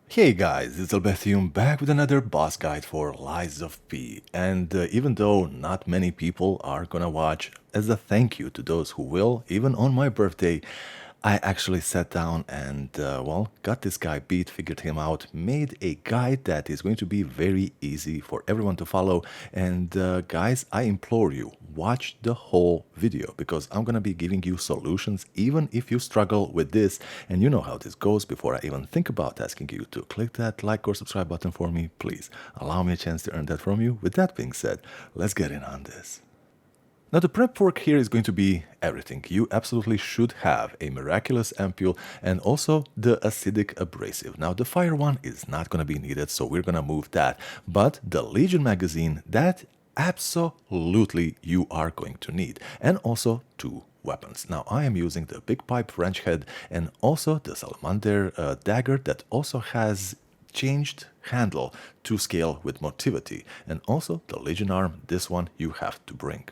Hey guys, it's Albertium back with another boss guide for Lies of P. And even though not many people are gonna watch, as a thank you to those who will, even on my birthday, I actually sat down and, got this guy beat, figured him out, made a guide that is going to be very easy for everyone to follow. And guys, I implore you, watch the whole video because I'm gonna be giving you solutions even if you struggle with this. And you know how this goes. Before I even think about asking you to click that like or subscribe button for me, please allow me a chance to earn that from you. With that being said, let's get in on this. Now the prep work here is going to be everything. You absolutely should have a miraculous ampule and also the acidic abrasive. Now the fire one is not going to be needed, so we're going to move that. But the Legion magazine, that absolutely you are going to need. And also two weapons. Now I am using the big pipe wrench head and also the salamander dagger that also has changed handle to scale with motivity. And also the Legion arm, this one you have to bring.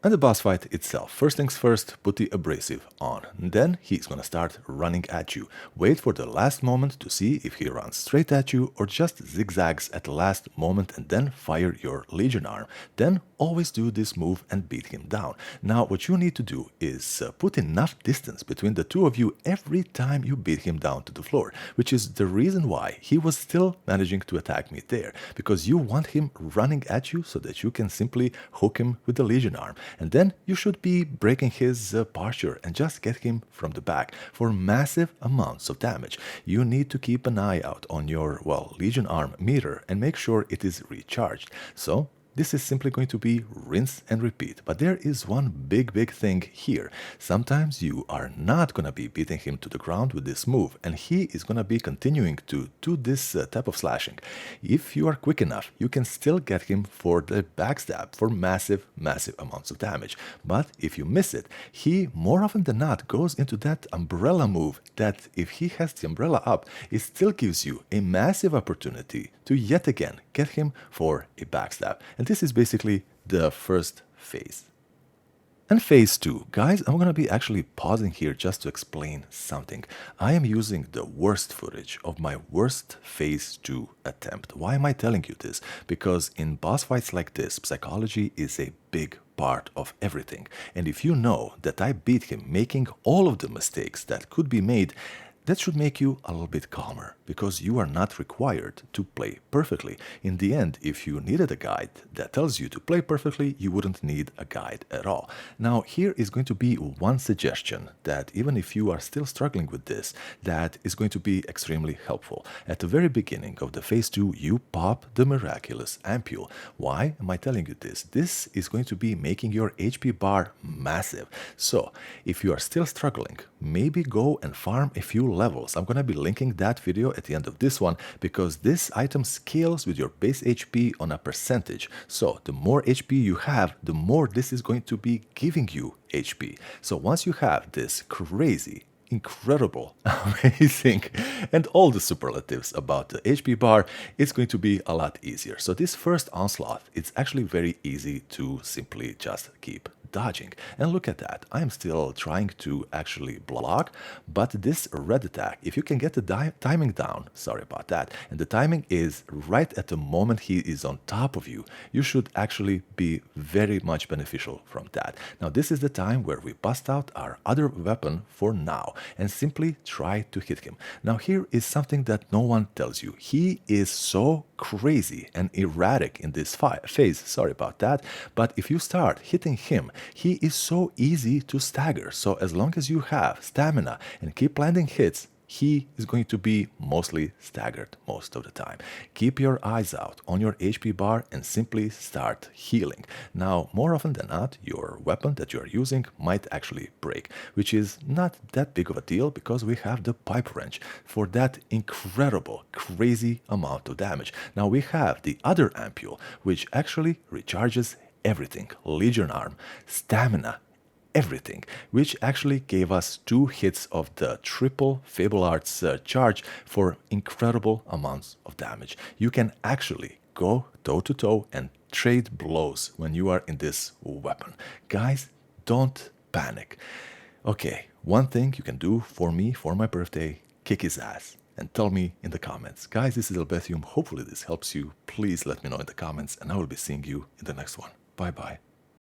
And the boss fight itself. First things first, put the abrasive on. Then he's gonna start running at you. Wait for the last moment to see if he runs straight at you or just zigzags at the last moment and then fire your Legion arm. Then always do this move and beat him down. Now what you need to do is put enough distance between the two of you every time you beat him down to the floor, which is the reason why he was still managing to attack me there, because you want him running at you so that you can simply hook him with the Legion arm. And then you should be breaking his posture and just get him from the back for massive amounts of damage. You need to keep an eye out on your, Legion arm meter and make sure it is recharged. So this is simply going to be rinse and repeat. But there is one big thing here. Sometimes you are not going to be beating him to the ground with this move, and he is going to be continuing to do this type of slashing. If you are quick enough, you can still get him for the backstab for massive amounts of damage. But if you miss it, he more often than not goes into that umbrella move that if he has the umbrella up, it still gives you a massive opportunity to yet again get him for a backstab. And this is basically the first phase. And phase 2, guys, I'm gonna be actually pausing here just to explain something. I am using the worst footage of my worst phase 2 attempt. Why am I telling you this? Because in boss fights like this, psychology is a big part of everything. And if you know that I beat him making all of the mistakes that could be made, that should make you a little bit calmer, because you are not required to play perfectly. In the end, if you needed a guide that tells you to play perfectly, you wouldn't need a guide at all. Now, here is going to be one suggestion that even if you are still struggling with this, that is going to be extremely helpful. At the very beginning of the phase 2, you pop the miraculous ampule. Why am I telling you this? This is going to be making your HP bar massive. So, if you are still struggling, maybe go and farm a few levels. I'm going to be linking that video at the end of this one because this item scales with your base HP on a percentage. So the more HP you have, the more this is going to be giving you HP. So once you have this crazy, incredible, amazing, and all the superlatives about the HP bar, it's going to be a lot easier. So this first onslaught, it's actually very easy to simply just keep dodging. And look at that, I'm still trying to actually block, but this red attack, if you can get the timing down, sorry about that, and the timing is right at the moment he is on top of you, you should actually be very much beneficial from that. Now this is the time where we bust out our other weapon for now and simply try to hit him. Now here is something that no one tells you. He is so crazy and erratic in this phase, sorry about that, but if you start hitting him, he is so easy to stagger. So as long as you have stamina and keep landing hits, he is going to be mostly staggered most of the time. Keep your eyes out on your HP bar and simply start healing. Now, more often than not, your weapon that you are using might actually break, which is not that big of a deal because we have the pipe wrench for that incredible, crazy amount of damage. Now we have the other ampule, which actually recharges everything: Legion arm, stamina, everything, which actually gave us 2 hits of the triple Fable Arts charge for incredible amounts of damage. You can actually go toe to toe and trade blows when you are in this weapon. Guys, don't panic. Okay, one thing you can do for me for my birthday: kick his ass. and tell me in the comments. Guys, this is Albethium. Hopefully this helps you. Please let me know in the comments, and I will be seeing you in the next one. Bye bye.